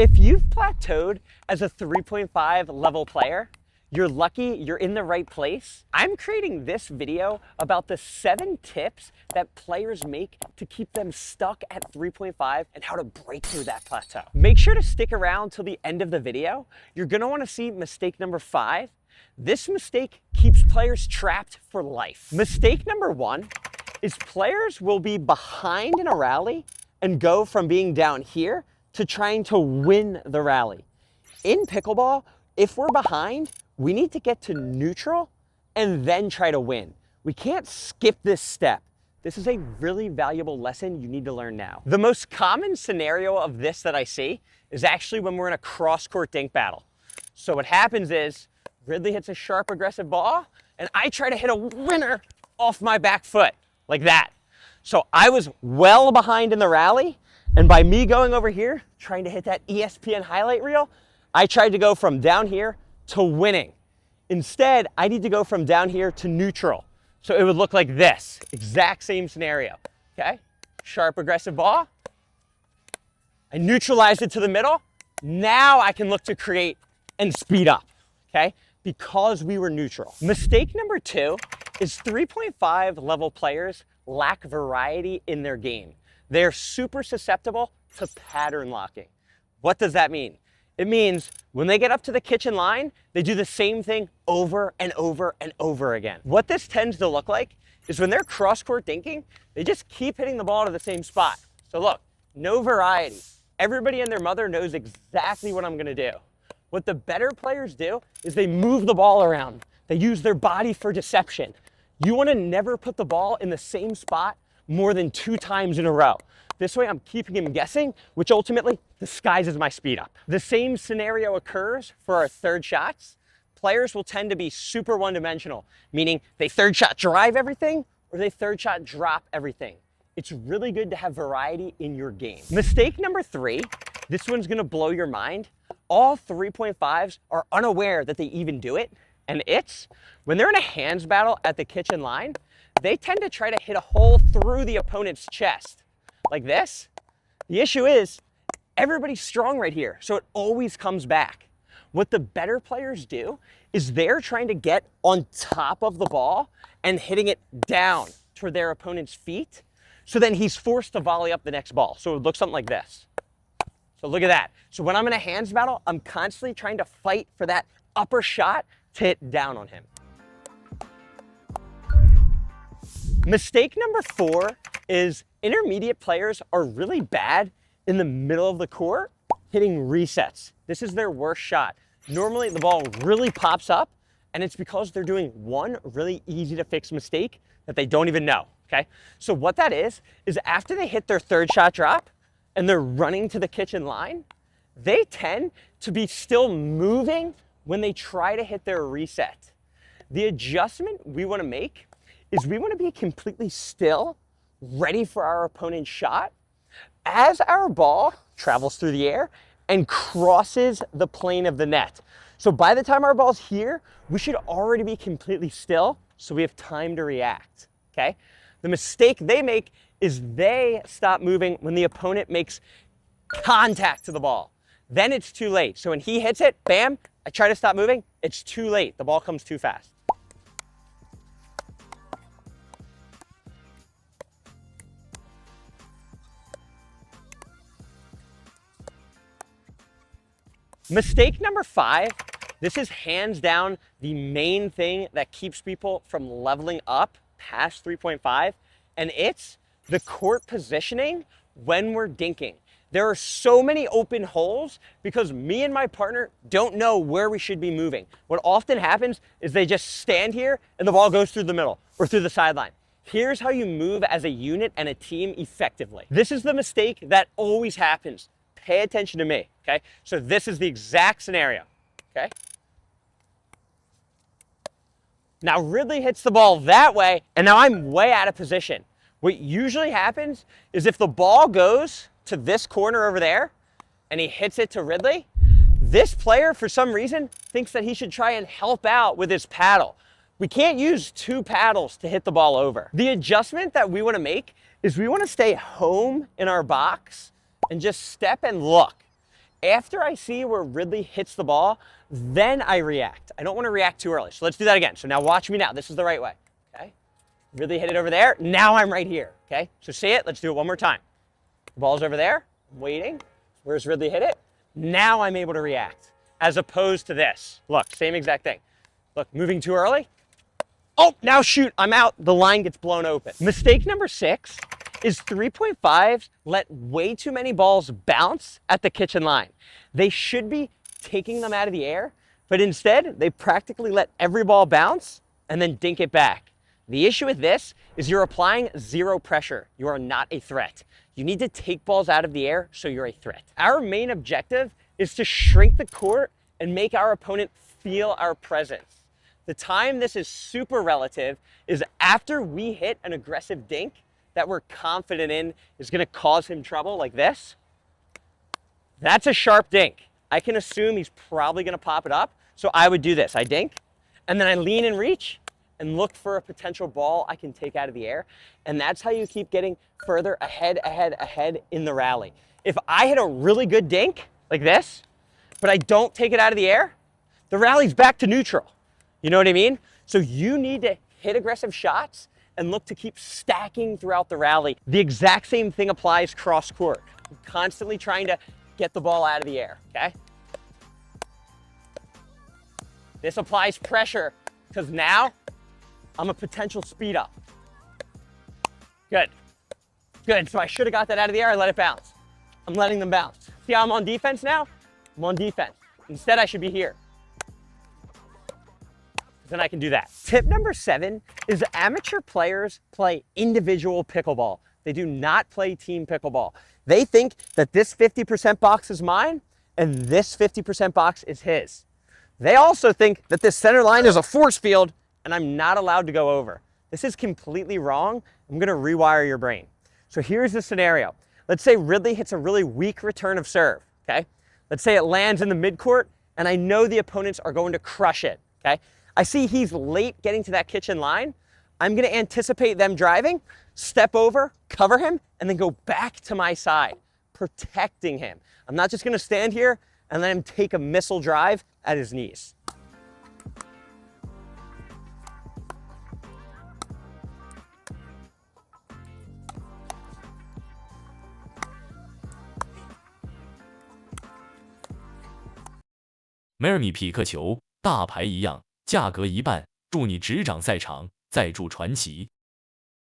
If you've plateaued as a 3.5 level player, you're lucky you're in the right place. I'm creating this video about the 7 tips that players make to keep them stuck at 3.5 and how to break through that plateau. Make sure to stick around till the end of the video. You're gonna wanna see mistake number 5. This mistake keeps players trapped for life. Mistake number 1 is players will be behind in a rally and go from being down here to trying to win the rally. In pickleball, if we're behind, we need to get to neutral and then try to win. We can't skip this step. This is a really valuable lesson you need to learn now. The most common scenario of this that I see is actually when we're in a cross-court dink battle. So what happens is Ridley hits a sharp, aggressive ball, and I try to hit a winner off my back foot, like that. So I was well behind in the rally, and by me going over here, trying to hit that ESPN highlight reel, I tried to go from down here to winning. Instead, I need to go from down here to neutral. So it would look like this, exact same scenario, okay? Sharp, aggressive ball. I neutralized it to the middle. Now I can look to create and speed up, okay? Because we were neutral. Mistake number 2 is 3.5 level players lack variety in their game. They're super susceptible to pattern locking. What does that mean? It means when they get up to the kitchen line, they do the same thing over and over and over again. What this tends to look like is when they're cross-court dinking, they just keep hitting the ball to the same spot. So look, no variety. Everybody and their mother knows exactly what I'm gonna do. What the better players do is they move the ball around. They use their body for deception. You wanna never put the ball in the same spot more than 2 times in a row. This way I'm keeping him guessing, which ultimately disguises my speed up. The same scenario occurs for our third shots. Players will tend to be super one-dimensional, meaning they third shot drive everything or they third shot drop everything. It's really good to have variety in your game. Mistake number 3, this one's gonna blow your mind. All 3.5s are unaware that they even do it, and it's when they're in a hands battle at the kitchen line, they tend to try to hit a hole through the opponent's chest, like this. The issue is everybody's strong right here, so it always comes back. What the better players do is they're trying to get on top of the ball and hitting it down toward their opponent's feet, so then he's forced to volley up the next ball. So it looks something like this. So look at that. So when I'm in a hands battle, I'm constantly trying to fight for that upper shot to hit down on him. Mistake number 4 is intermediate players are really bad in the middle of the court hitting resets. This is their worst shot. Normally the ball really pops up, and it's because they're doing one really easy to fix mistake that they don't even know, okay? So what that is after they hit their third shot drop and they're running to the kitchen line, they tend to be still moving when they try to hit their reset. The adjustment we want to make is we want to be completely still, ready for our opponent's shot as our ball travels through the air and crosses the plane of the net. So by the time our ball's here, we should already be completely still so we have time to react, okay? The mistake they make is they stop moving when the opponent makes contact to the ball. Then it's too late. So when he hits it, bam, I try to stop moving, it's too late. The ball comes too fast. Mistake number 5, this is hands down the main thing that keeps people from leveling up past 3.5, and it's the court positioning when we're dinking. There are so many open holes because me and my partner don't know where we should be moving. What often happens is they just stand here and the ball goes through the middle or through the sideline. Here's how you move as a unit and a team effectively. This is the mistake that always happens. Pay attention to me, okay? So this is the exact scenario, okay? Now Ridley hits the ball that way, and now I'm way out of position. What usually happens is if the ball goes to this corner over there, and he hits it to Ridley, this player, for some reason, thinks that he should try and help out with his paddle. We can't use 2 paddles to hit the ball over. The adjustment that we want to make is we want to stay home in our box and just step and look. after I see where Ridley hits the ball, then I react. I don't want to react too early. So let's do that again. So now watch me now. This is the right way, okay? Ridley hit it over there. Now I'm right here, okay? So see it? Let's do it one more time. The ball's over there. I'm waiting. Where's Ridley hit it? Now I'm able to react, as opposed to this. Look, same exact thing. Look, moving too early. Oh, now shoot, I'm out. The line gets blown open. Mistake number 6 is 3.5s let way too many balls bounce at the kitchen line. They should be taking them out of the air, but instead they practically let every ball bounce and then dink it back. The issue with this is you're applying zero pressure. You are not a threat. You need to take balls out of the air so you're a threat. Our main objective is to shrink the court and make our opponent feel our presence. The time this is super relative is after we hit an aggressive dink that we're confident in is going to cause him trouble, like this. That's a sharp dink. I can assume he's probably going to pop it up. So I would do this. I dink, and then I lean and reach and look for a potential ball I can take out of the air. And that's how you keep getting further ahead in the rally. If I hit a really good dink, like this, but I don't take it out of the air, the rally's back to neutral. You know what I mean? So you need to hit aggressive shots and look to keep stacking throughout the rally. The exact same thing applies cross court. I'm constantly trying to get the ball out of the air, okay? This applies pressure because now I'm a potential speed up. Good. Good. So I should have got that out of the air. I let it bounce. I'm letting them bounce. See how I'm on defense now? I'm on defense. Instead, I should be here. Then I can do that. Tip number 7 is amateur players play individual pickleball. They do not play team pickleball. They think that this 50% box is mine and this 50% box is his. They also think that this center line is a force field and I'm not allowed to go over. This is completely wrong. I'm gonna rewire your brain. So here's the scenario. Let's say Ridley hits a really weak return of serve, okay? Let's say it lands in the midcourt and I know the opponents are going to crush it, okay? I see he's late getting to that kitchen line. I'm going to anticipate them driving, step over, cover him, and then go back to my side, protecting him. I'm not just going to stand here and let him take a missile drive at his knees.梅尔米匹克球，大牌一样，价格一半，祝你执掌赛场，再铸传奇。